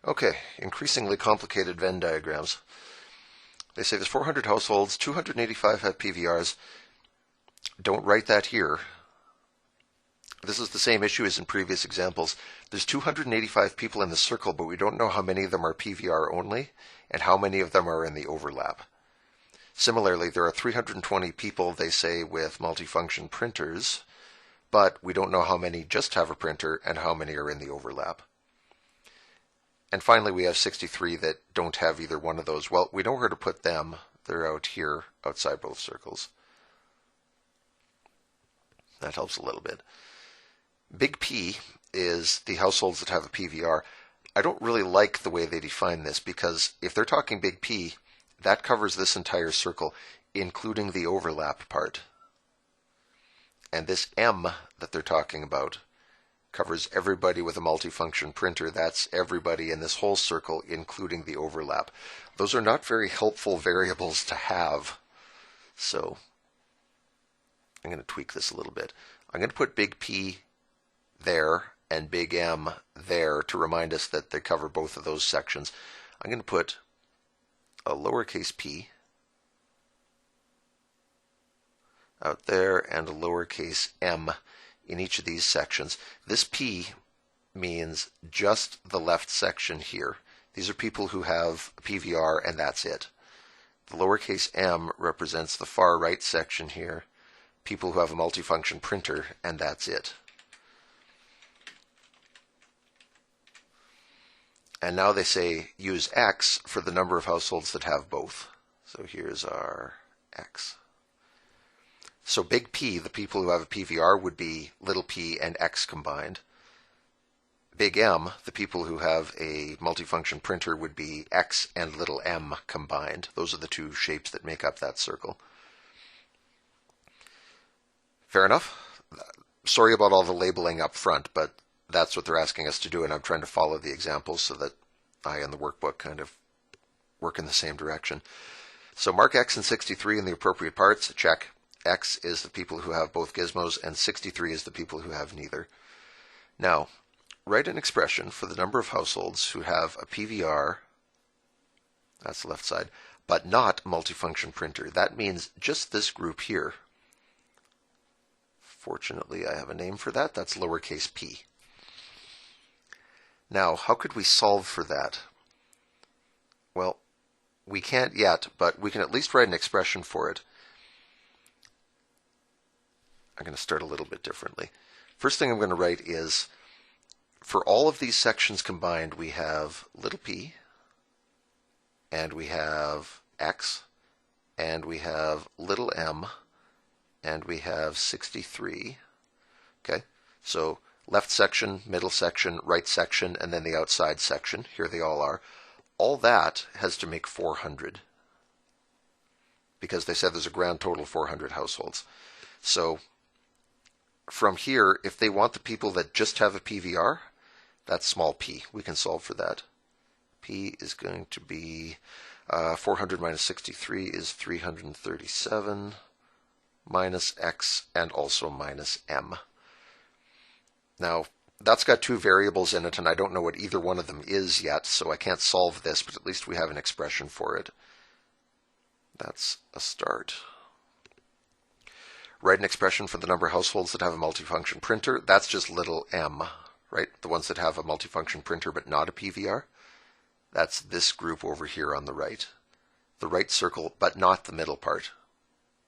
Okay, increasingly complicated Venn diagrams. They say there's 400 households, 285 have PVRs. Don't write that here. This is the same issue as in previous examples. There's 285 people in the circle, but we don't know how many of them are PVR only and how many of them are in the overlap. Similarly, there are 320 people, they say, with multifunction printers, but we don't know how many just have a printer and how many are in the overlap. And finally, we have 63 that don't have either one of those. Well, we know where to put them. They're out here, outside both circles. That helps a little bit. Big P is the households that have a PVR. I don't really like the way they define this because if they're talking Big P, that covers this entire circle, including the overlap part. And this M that they're talking about covers everybody with a multifunction printer. That's everybody in this whole circle, including the overlap. Those are not very helpful variables to have. So I'm going to tweak this a little bit. I'm going to put Big P there and Big M there to remind us that they cover both of those sections. I'm going to put a lowercase p out there and a lowercase m in each of these sections. This P means just the left section here. These are people who have PVR and that's it. The lowercase m represents the far right section here, people who have a multifunction printer, and that's it. And now they say use X for the number of households that have both. So here's our X. So big P, the people who have a PVR, would be little p and X combined. Big M, the people who have a multifunction printer, would be X and little m combined. Those are the two shapes that make up that circle. Fair enough? Sorry about all the labeling up front, but that's what they're asking us to do, and I'm trying to follow the examples so that I and the workbook kind of work in the same direction. So mark X and 63 in the appropriate parts, check. X is the people who have both gizmos, and 63 is the people who have neither. Now, write an expression for the number of households who have a PVR, that's the left side, but not a multifunction printer. That means just this group here. Fortunately, I have a name for that. That's lowercase p. Now, how could we solve for that? Well, we can't yet, but we can at least write an expression for it. I'm going to start a little bit differently. First thing I'm going to write is, for all of these sections combined, we have little p, and we have X, and we have little m, and we have 63. Okay, so left section, middle section, right section, and then the outside section. Here they all are. All that has to make 400 because they said there's a grand total of 400 households. So from here, if they want the people that just have a PVR, that's small p. We can solve for that. P is going to be 400 minus 63 is 337 minus X and also minus M. Now, that's got two variables in it, and I don't know what either one of them is yet, so I can't solve this, but at least we have an expression for it. That's a start. Write an expression for the number of households that have a multifunction printer. That's just little m, right? The ones that have a multifunction printer but not a PVR. That's this group over here on the right. The right circle, but not the middle part.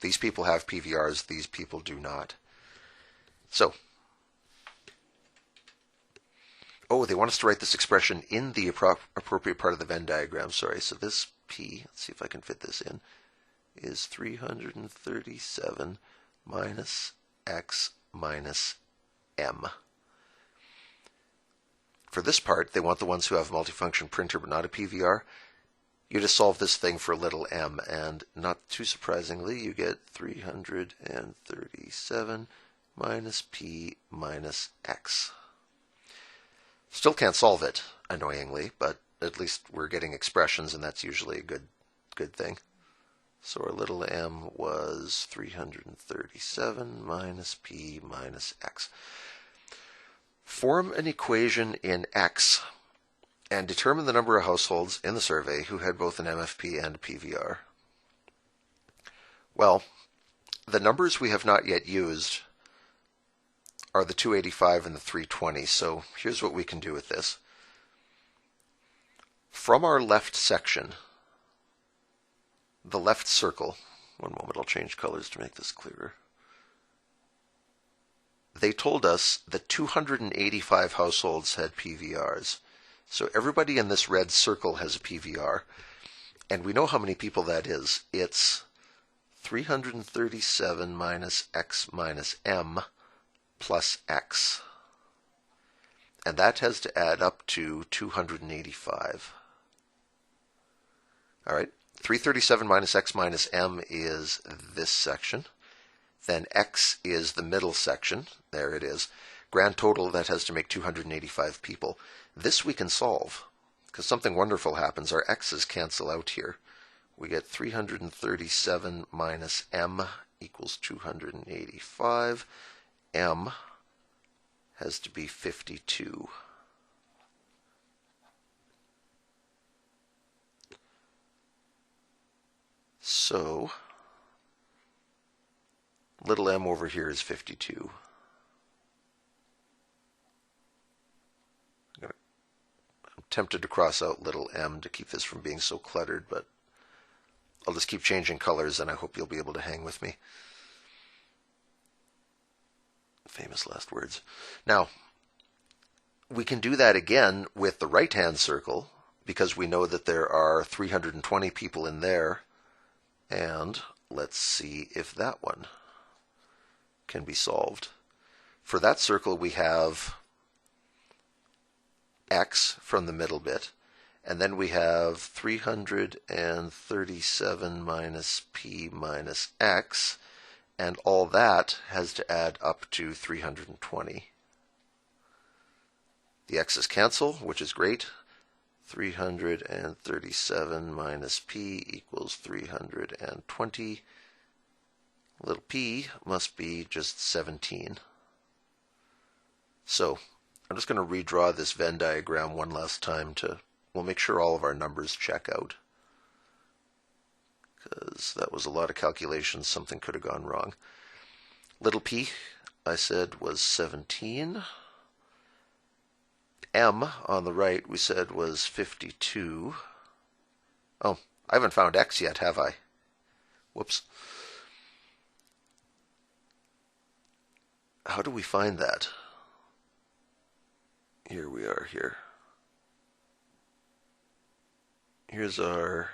These people have PVRs, these people do not. So, oh, they want us to write this expression in the appropriate part of the Venn diagram. Sorry, so this P, let's see if I can fit this in, is 337 minus X minus M. For this part, they want the ones who have a multifunction printer but not a PVR. You just solve this thing for little m, and not too surprisingly, you get 337 minus P minus X. Still can't solve it, annoyingly, but at least we're getting expressions, and that's usually a good thing. So our little m was 337 minus P minus X. Form an equation in X and determine the number of households in the survey who had both an MFP and a PVR. Well, the numbers we have not yet used are the 285 and the 320, so here's what we can do with this. From our left section, the left circle, one moment, I'll change colors to make this clearer. They told us that 285 households had PVRs. So everybody in this red circle has a PVR, and we know how many people that is. It's 337 minus x minus m plus x. And that has to add up to 285. All right, 337 minus x minus m is this section. Then x is the middle section. There it is. Grand total, that has to make 285 people. This we can solve, because something wonderful happens. Our x's cancel out here. We get 337 minus m equals 285. M has to be 52. So, little m over here is 52. I'm tempted to cross out little m to keep this from being so cluttered, but I'll just keep changing colors and I hope you'll be able to hang with me. Famous last words. Now, we can do that again with the right-hand circle because we know that there are 320 people in there. And let's see if that one can be solved. For that circle, we have x from the middle bit, and then we have 337 minus p minus x, and all that has to add up to 320. The x's cancel, which is great. 337 minus p equals 320. Little p must be just 17. So I'm just going to redraw this Venn diagram one last time we'll make sure all of our numbers check out. Because that was a lot of calculations, something could have gone wrong. Little p, I said, was 17. M on the right, we said, was 52. Oh, I haven't found x yet, have I? Whoops. How do we find that? Here we are here. Here's our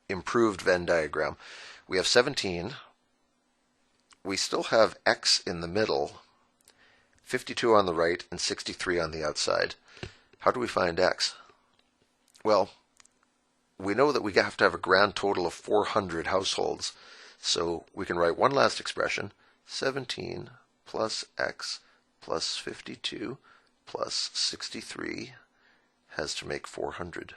improved Venn diagram. We have 17. We still have x in the middle, 52 on the right, and 63 on the outside. How do we find x? Well, we know that we have to have a grand total of 400 households. So we can write one last expression, 17 plus x plus 52 plus 63 has to make 400.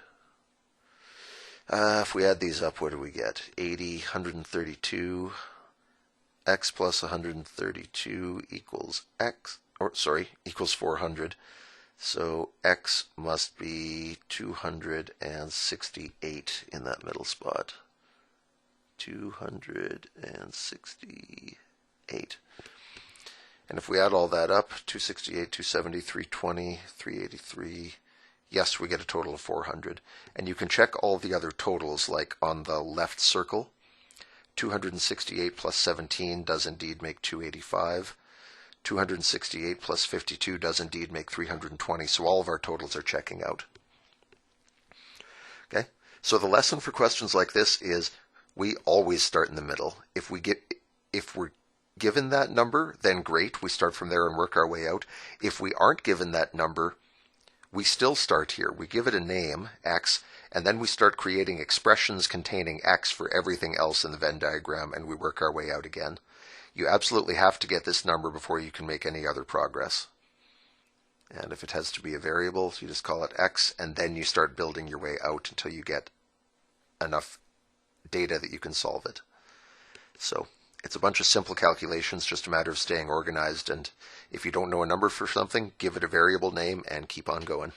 If we add these up, what do we get? 80, 132, x plus 132 equals equals 400. So x must be 268 in that middle spot. 268. And if we add all that up, 268, 270, 320, 383, yes, we get a total of 400. And you can check all the other totals, like on the left circle. 268 plus 17 does indeed make 285. 268 plus 52 does indeed make 320, so all of our totals are checking out. Okay, so the lesson for questions like this is we always start in the middle. If we're given that number, then great, we start from there and work our way out. If we aren't given that number, we still start here. We give it a name, x, and then we start creating expressions containing x for everything else in the Venn diagram, and we work our way out again. You absolutely have to get this number before you can make any other progress. And if it has to be a variable, you just call it x, and then you start building your way out until you get enough data that you can solve it. So it's a bunch of simple calculations, just a matter of staying organized, and if you don't know a number for something, give it a variable name and keep on going.